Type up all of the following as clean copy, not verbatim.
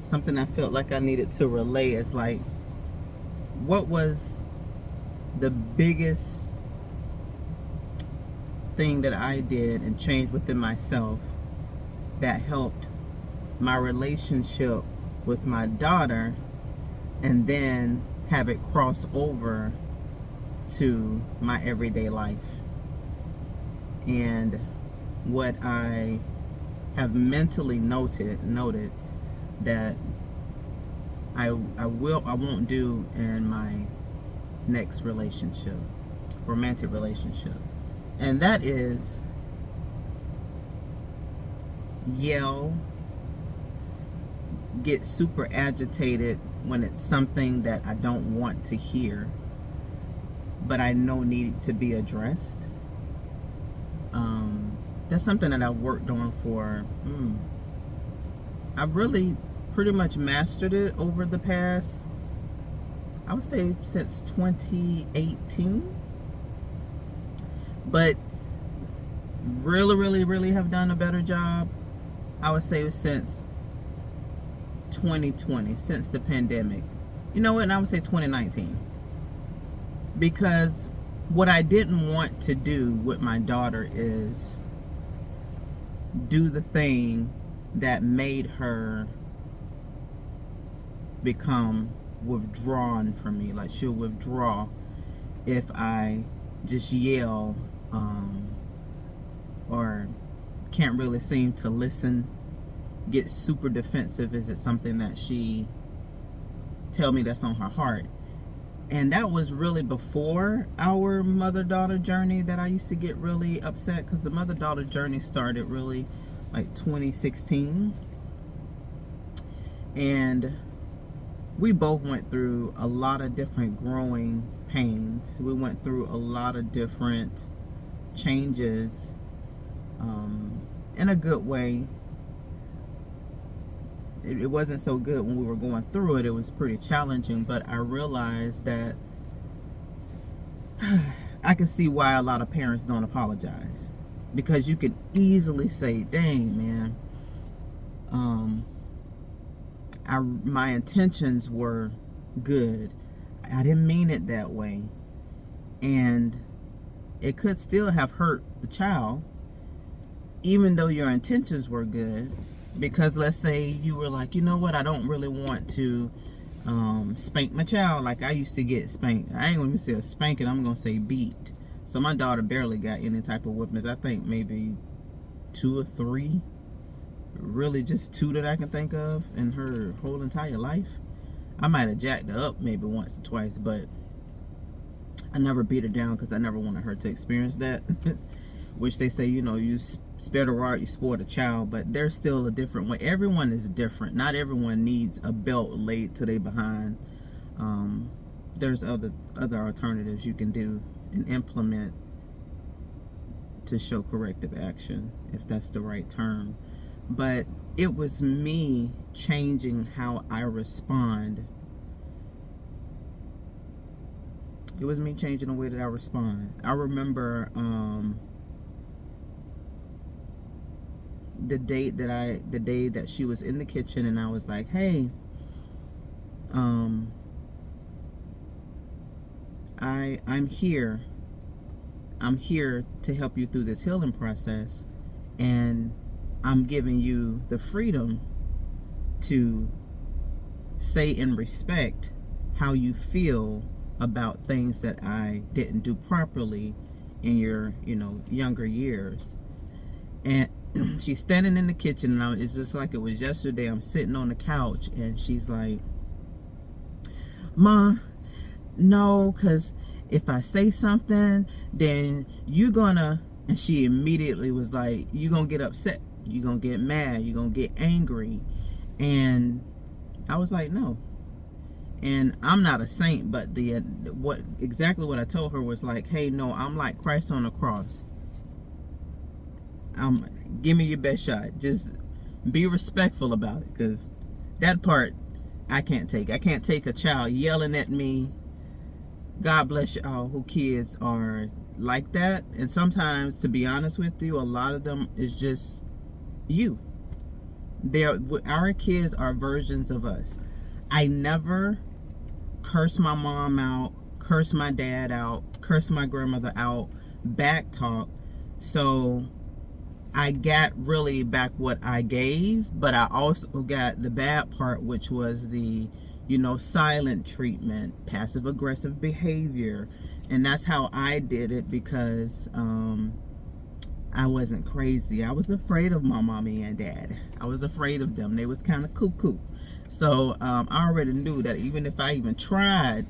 something I felt like I needed to relay is like, what was the biggest thing that I did and changed within myself that helped my relationship with my daughter, and then have it cross over to my everyday life. And what I have mentally noted that I won't do in my next relationship, romantic relationship. And that is yell, get super agitated when it's something that I don't want to hear, but I know needed to be addressed. That's something that I've worked on for, I've really pretty much mastered it over the past, I would say since 2018. But really have done a better job, I would say, since 2020, since the pandemic. You know what? And I would say 2019. Because what I didn't want to do with my daughter is do the thing that made her become withdrawn from me. Like, she'll withdraw if I just yell, or can't really seem to listen, get super defensive. Is it something that she tell me that's on her heart? And that was really before our mother-daughter journey that I used to get really upset, because the mother-daughter journey started really like 2016. And we both went through a lot of different growing pains. We went through a lot of different changes, in a good way. It wasn't so good when we were going through it. It was pretty challenging, but I realized that I can see why a lot of parents don't apologize, because you can easily say, dang, man, my intentions were good. I didn't mean it that way. And it could still have hurt the child, even though your intentions were good. Because let's say you were like, you know what, I don't really want to spank my child like I used to get spanked. I ain't gonna say a spanking, I'm gonna say beat. So my daughter barely got any type of whippings. I think maybe 2 or 3, really just 2 that I can think of in her whole entire life. I might have jacked her up maybe once or twice, but I never beat her down because I never wanted her to experience that. Which they say, you know, you spare the rod, you spoil the child. But there's still a different way. Everyone is different. Not everyone needs a belt laid to their behind. There's other alternatives you can do and implement to show corrective action, if that's the right term. But it was me changing how I respond. It was me changing the way that I respond. I remember the day that she was in the kitchen, and I was like, hey, I'm here to help you through this healing process, and I'm giving you the freedom to say and respect how you feel about things that I didn't do properly in your, younger years. And she's standing in the kitchen, and it's just like it was yesterday. I'm sitting on the couch, and she's like, Ma, no, because if I say something, then you're gonna, and she immediately was like, you're gonna get upset, you're gonna get mad, you're gonna get angry. And I was like, no. And I'm not a saint, but exactly what I told her was like, hey, no, I'm like Christ on the cross. Give me your best shot. Just be respectful about it, because that part I can't take. I can't take a child yelling at me. God bless y'all who kids are like that. And sometimes, to be honest with you, a lot of them is just you. our kids are versions of us. I never curse my mom out, curse my dad out, curse my grandmother out, back talk. So I got really back what I gave, but I also got the bad part, which was the, silent treatment, passive aggressive behavior. And that's how I did it because I wasn't crazy. I was afraid of my mommy and dad. I was afraid of them. They was kind of cuckoo. So I already knew that even if I even tried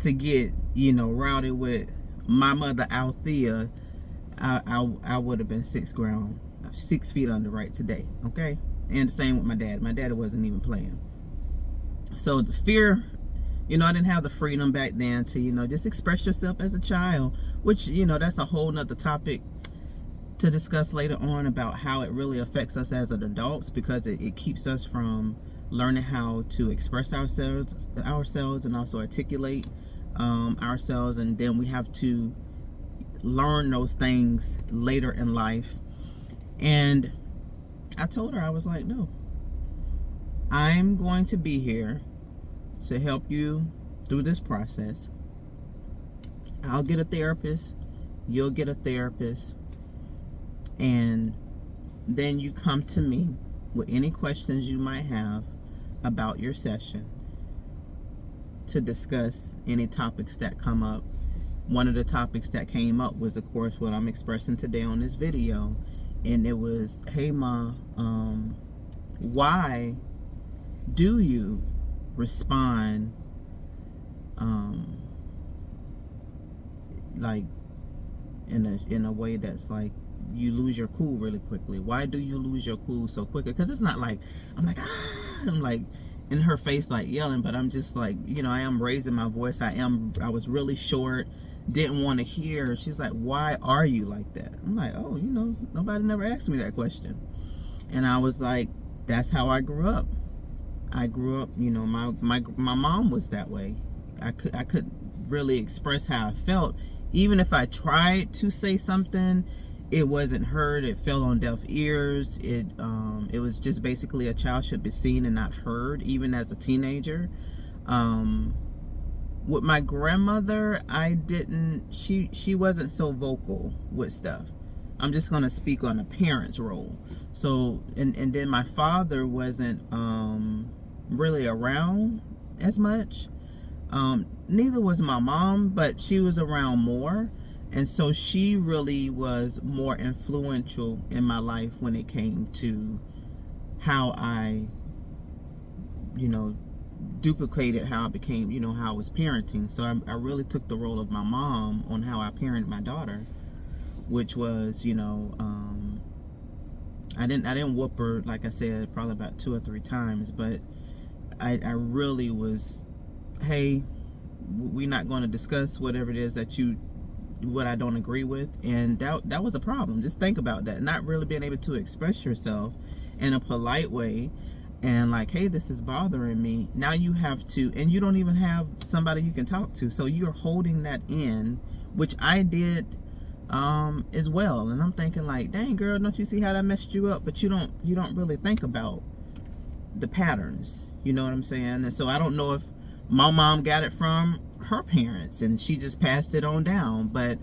to get, rowdy with my mother Althea, I would have been 6 feet under right today. Okay. And the same with my dad. My dad wasn't even playing. So the fear, I didn't have the freedom back then to, just express yourself as a child, which, that's a whole nother topic to discuss later on about how it really affects us as adults, because it keeps us from learning how to express ourselves and also articulate ourselves, and then we have to learn those things later in life. And I told her, I was like, no, I'm going to be here to help you through this process. I'll get a therapist, you'll get a therapist, and then you come to me with any questions you might have about your session to discuss any topics that come up. One of the topics that came up was, of course, what I'm expressing today on this video. And it was, hey, Ma, why do you respond like in a way that's like you lose your cool really quickly? Why do you lose your cool so quickly? Because it's not like I'm like in her face like yelling, but I'm just like, I am raising my voice. I was really short, didn't want to hear. She's like, why are you like that? I'm like, oh, nobody never asked me that question. And I was like, that's how I grew up. I grew up, my mom was that way. I couldn't really express how I felt. Even if I tried to say something, it wasn't heard. It fell on deaf ears. It was just basically a child should be seen and not heard, even as a teenager. With my grandmother, she wasn't so vocal with stuff. I'm just going to speak on a parent's role. So, and then my father wasn't really around as much. Neither was my mom, but she was around more. And so she really was more influential in my life when it came to how I, duplicated how I became, how I was parenting. So I really took the role of my mom on how I parented my daughter, which was, I didn't whoop her, like I said, probably about 2 or 3 times, but I really was, hey, we're not going to discuss whatever it is what I don't agree with. And that was a problem. Just think about that. Not really being able to express yourself in a polite way and like, hey, this is bothering me. Now you have to, and you don't even have somebody you can talk to. So you're holding that in, which I did as well. And I'm thinking like, dang girl, don't you see how that messed you up? But you don't really think about the patterns. You know what I'm saying? And so I don't know if my mom got it from her parents and she just passed it on down, but